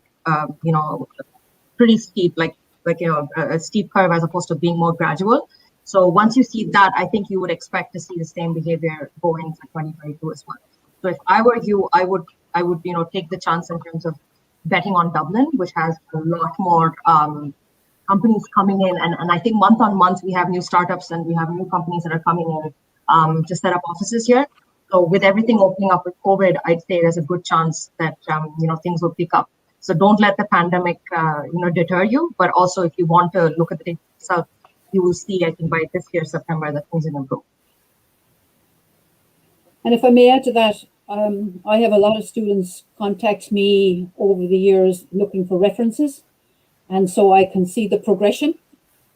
pretty steep, like a steep curve as opposed to being more gradual. So once you see that, I think you would expect to see the same behavior going into 2022 as well. So if I were you, I would take the chance in terms of betting on Dublin, which has a lot more companies coming in. And I think month on month, we have new startups and we have new companies that are coming in to set up offices here. So with everything opening up with COVID, I'd say there's a good chance that, things will pick up. So don't let the pandemic, deter you. But also, if you want to look at the data itself, you will see, I think, by this year, September, that things will improve. And if I may add to that, I have a lot of students contact me over the years looking for references. And so I can see the progression.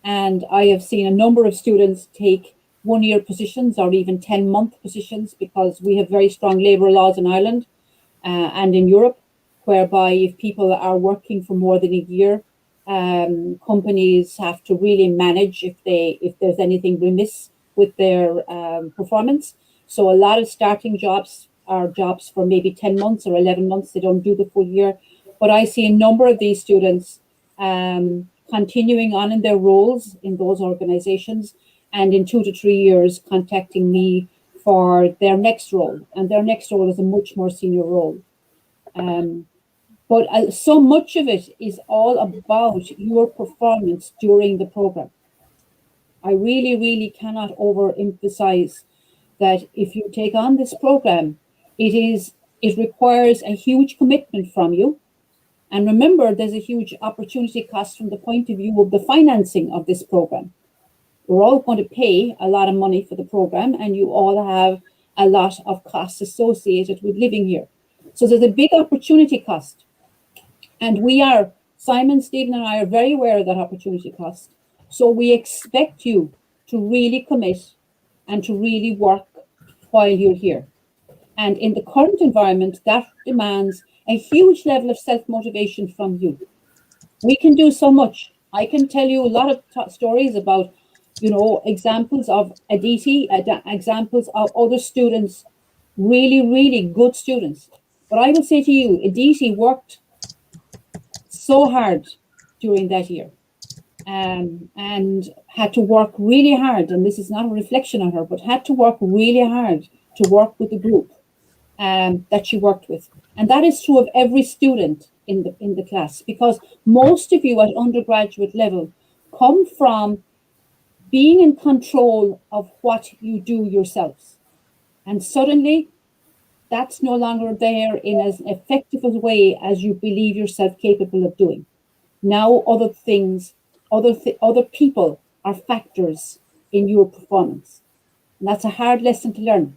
And I have seen a number of students take 1-year positions or even 10-month positions because we have very strong labour laws in Ireland and in Europe, whereby if people are working for more than a year, companies have to really manage if there's anything remiss with their performance. So a lot of starting jobs are jobs for maybe 10 months or 11 months. They don't do the full year. But I see a number of these students continuing on in their roles in those organizations and in 2 to 3 years contacting me for their next role. And their next role is a much more senior role. But so much of it is all about your performance during the program. I really, really cannot overemphasize that if you take on this program, it requires a huge commitment from you. And remember, there's a huge opportunity cost from the point of view of the financing of this program. We're all going to pay a lot of money for the program, and you all have a lot of costs associated with living here. So there's a big opportunity cost. And Simon, Stephen, and I are very aware of that opportunity cost. So we expect you to really commit and to really work while you're here. And in the current environment, that demands a huge level of self-motivation from you. We can do so much. I can tell you a lot of stories about you know, examples of Aditi, examples of other students, really, really good students. But I will say to you, Aditi worked so hard during that year, and had to work really hard. And this is not a reflection on her, but had to work really hard to work with the group that she worked with. And that is true of every student in the class, because most of you at undergraduate level come from being in control of what you do yourselves. And suddenly that's no longer there in as effective a way as you believe yourself capable of doing. Now other things, other people are factors in your performance. And that's a hard lesson to learn.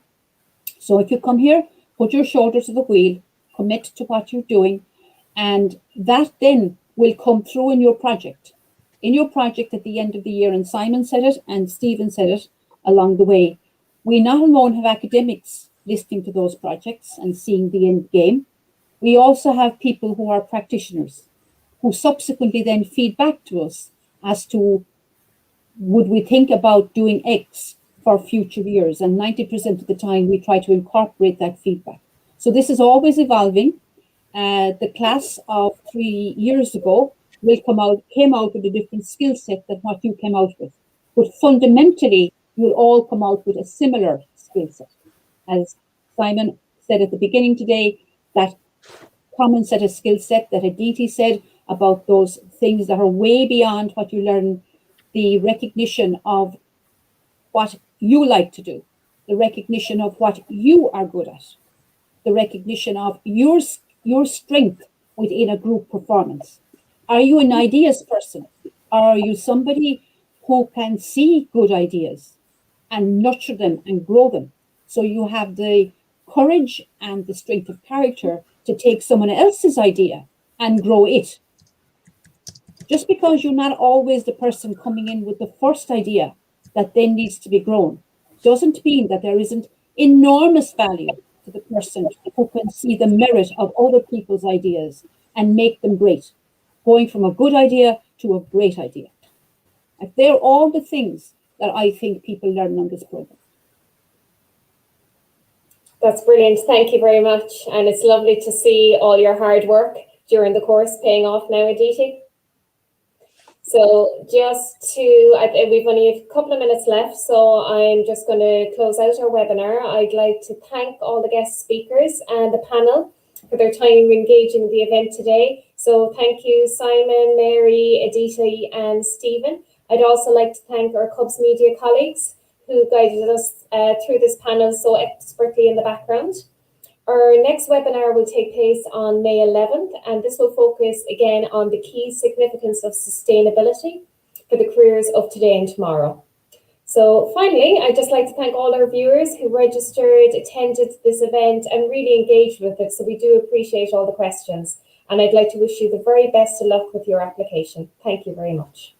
So if you come here, put your shoulder to the wheel, commit to what you're doing, and that then will come through in your project. In your project at the end of the year, and Simon said it and Stephen said it along the way, we not alone have academics listening to those projects and seeing the end game, we also have people who are practitioners who subsequently then feed back to us as to would we think about doing X for future years? And 90% of the time we try to incorporate that feedback. So this is always evolving. The class of 3 years ago came out with a different skill set than what you came out with. But fundamentally, you'll all come out with a similar skill set. As Simon said at the beginning today, that common set of skill set that Aditi said about those things that are way beyond what you learn, the recognition of what you like to do, the recognition of what you are good at, the recognition of your strength within a group performance. Are you an ideas person? Or are you somebody who can see good ideas and nurture them and grow them? So you have the courage and the strength of character to take someone else's idea and grow it. Just because you're not always the person coming in with the first idea that then needs to be grown, doesn't mean that there isn't enormous value to the person who can see the merit of other people's ideas and make them great, going from a good idea to a great idea. And they're all the things that I think people learn on this program. That's brilliant. Thank you very much. And it's lovely to see all your hard work during the course paying off now, Aditi. So we've only a couple of minutes left, so I'm just going to close out our webinar. I'd like to thank all the guest speakers and the panel for their time engaging in the event today. So thank you, Simon, Mary, Aditi, and Stephen. I'd also like to thank our Cubs Media colleagues who guided us through this panel so expertly in the background. Our next webinar will take place on May 11th, and this will focus again on the key significance of sustainability for the careers of today and tomorrow. So finally, I'd just like to thank all our viewers who registered, attended this event, and really engaged with it. So we do appreciate all the questions. And I'd like to wish you the very best of luck with your application. Thank you very much.